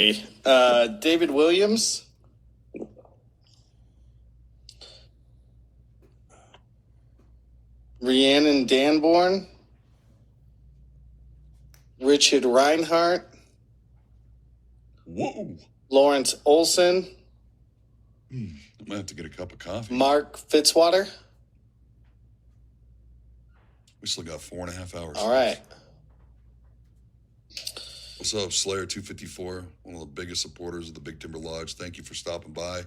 David Williams. Rhiannon Danborn. Richard Reinhardt. Whoa. Lawrence Olson. I might have to get a cup of coffee. Mark Fitzwater. We still got 4.5 hours. All right. What's up, Slayer 254, one of the biggest supporters of the Big Timber Lodge. Thank you for stopping by.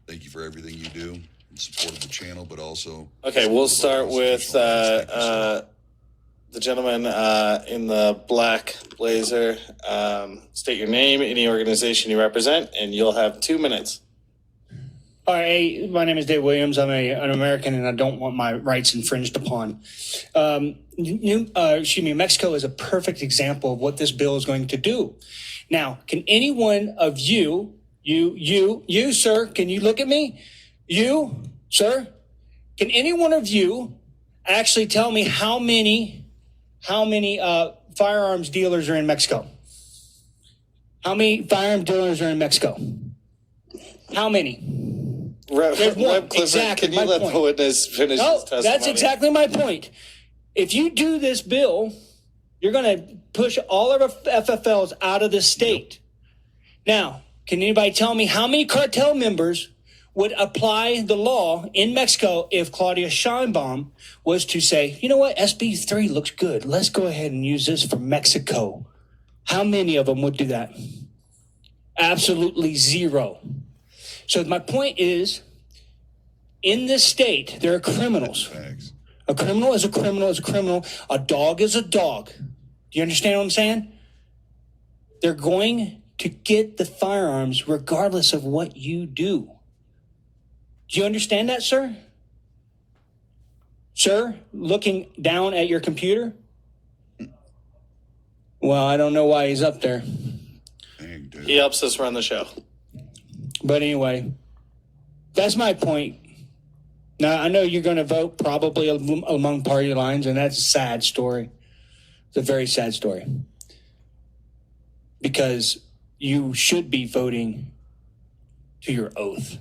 Thank you for everything you do in support of the channel, but also... Okay, we'll start with the gentleman in the black blazer. State your name, any organization you represent, and you'll have 2 minutes. All right, my name is Dave Williams. I'm an American, and I don't want my rights infringed upon. Mexico is a perfect example of what this bill is going to do. Now, can any one of you, sir, can you look at me? You, sir, can any one of you actually tell me how many firearms dealers are in Mexico? How many firearm dealers are in Mexico? How many? Exactly. Can you let the witness finish his testimony? That's exactly my point. If you do this bill, you're going to push all of our FFLs out of the state. Now, can anybody tell me how many cartel members would apply the law in Mexico if Claudia Sheinbaum was to say, you know what, SB3 looks good. Let's go ahead and use this for Mexico. How many of them would do that? Absolutely zero. So my point is, in this state, there are criminals. A criminal is a criminal is a criminal. A dog is a dog. Do you understand what I'm saying? They're going to get the firearms regardless of what you do. Do you understand that, sir? Sir, looking down at your computer? Well, I don't know why he's up there. He helps us run the show. But anyway, that's my point. Now, I know you're going to vote probably among party lines, and that's a sad story. It's a very sad story. Because you should be voting to your oath.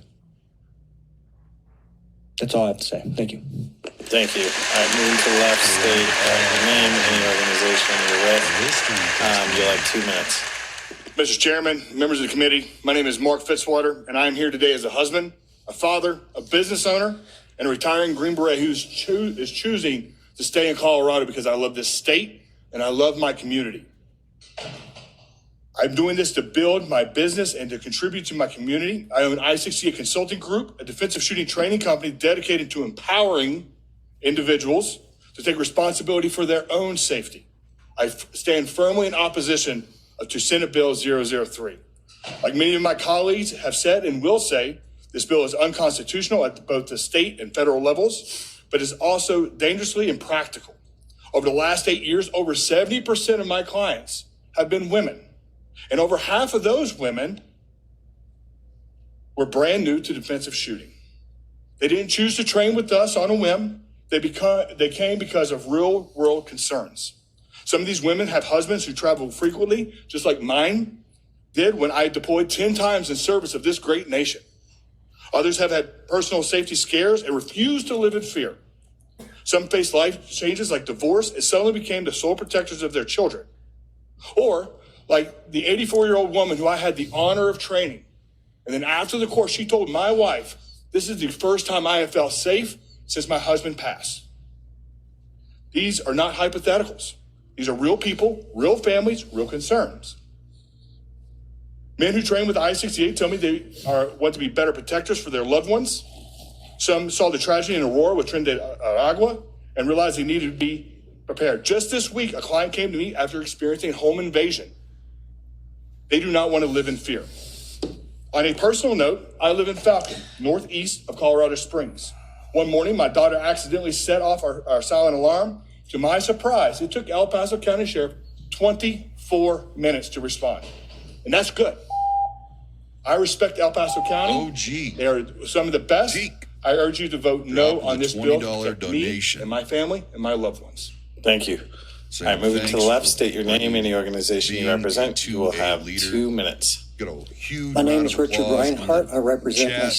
That's all I have to say. Thank you. Thank you. Moving to the left, state your name, any organization you're with. You'll have 2 minutes. Mr. Chairman, members of the committee, my name is Mark Fitzwater, and I am here today as a husband, a father, a business owner, and a retiring Green Beret who is choosing to stay in Colorado because I love this state and I love my community. I'm doing this to build my business and to contribute to my community. I own I-68 Consulting Group, a defensive shooting training company dedicated to empowering individuals to take responsibility for their own safety. I stand firmly in opposition to Senate Bill 003. Like many of my colleagues have said and will say, this bill is unconstitutional at both the state and federal levels, but is also dangerously impractical. Over the last 8 years, over 70% of my clients have been women. And over half of those women were brand new to defensive shooting. They didn't choose to train with us on a whim. They came because of real world concerns. Some of these women have husbands who travel frequently, just like mine did when I deployed 10 times in service of this great nation. Others have had personal safety scares and refused to live in fear. Some face life changes like divorce and suddenly became the sole protectors of their children. Or like the 84-year-old woman who I had the honor of training. And then after the course, she told my wife, this is the first time I have felt safe since my husband passed. These are not hypotheticals. These are real people, real families, real concerns. Men who train with I-68 tell me they want to be better protectors for their loved ones. Some saw the tragedy in Aurora with Tren de Aragua and realized they needed to be prepared. Just this week, a client came to me after experiencing a home invasion. They do not want to live in fear. On a personal note, I live in Falcon, northeast of Colorado Springs. One morning, my daughter accidentally set off our silent alarm. To my surprise, it took El Paso County Sheriff 24 minutes to respond. And that's good. I respect El Paso County. OG. They are some of the best. I urge you to vote no on this bill to protect me and my family and my loved ones. Thank you. All right, moving to the left, state your name, any organization you represent. You will have 2 minutes. Get a huge My name round is of Richard applause in the Reinhardt. I represent chat. myself.